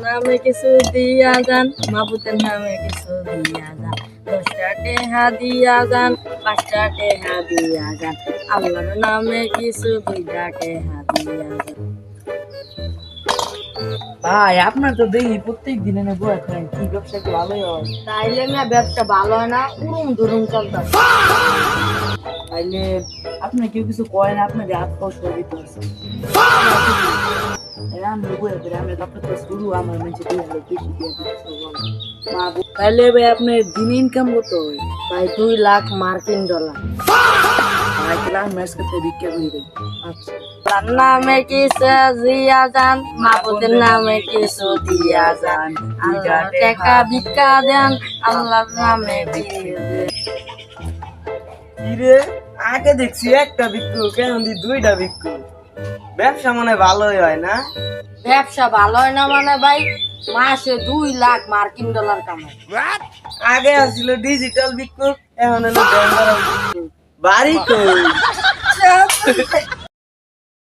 নামে কিছু দিয়া যান, মাবুতের নামে কিছু দিয়া যান, 10টা টেহা দিয়া যান, 5টা টেহা দিয়া যান, আল্লাহর নামে কিছু 2টা টেহা দিয়া যান। ভাই আপনার তো দেখি প্রত্যেক দিন এনে বয়ে খান, কি ব্যবসা কি ভালোই হয়? তাইলে মিয়া ব্যবসা ভালো হয় না, উড়ুম ধুরুম চলতেছে। তাইলে আপনি কেউ কিছু কয় না, আপনার হাত পাও সবই তো আছে। আমি বয়ে করে আমি আপনার তো শুরু আমার মানুষের দিয়ে হলো বেশি দিয়ে দিচ্ছে বলো। তাইলে ভাই আপনার দিন ইনকাম কত হয়? ভাই 2 লাখ মার্কিন ডলার। ভাই তাহলে আমি ম্যাচ করতে ভিক্ষা করি ভাই। আচ্ছা, আল্লাহর নামে কিছু দিয়া যান, মাবুতের নামে কিছু দিয়া যান, আল্লাহ টাকা ভিক্ষা দেন, আল্লাহর নামে দিয়ে দেন। কিরে আগে দেখছি একটা বিক্রু কেন দি 2টা বিক্রু, ব্যবসা মনে ভালোই হয় না? ব্যবসা ভালো হয় না মানে ভাই, মাসে 2 লাখ মার্কিন ডলার কামাই। আগে আসছিল ডিজিটাল বিক্রু, এখন হলো ব্যাংক বাড়ি কই?